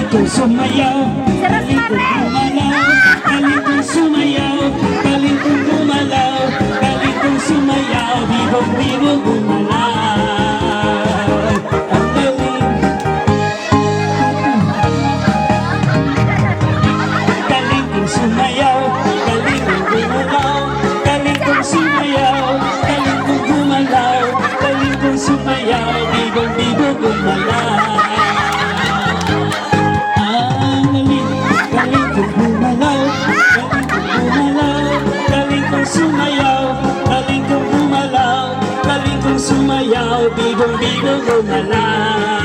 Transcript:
galing kong sumayaw, galing kong gumalaw, galing kong sumayaw, galing kong gumalaw, galing kong sumayaw, bibog-bibog gumalaw. Ang galing. Galing kong sumayaw, galing kong gumalaw, galing kong sumayaw, galing kong gumalaw, galing kong sumayaw, bibog-bibog gumalaw. Sumayaw, bibong-bibong gumalaw.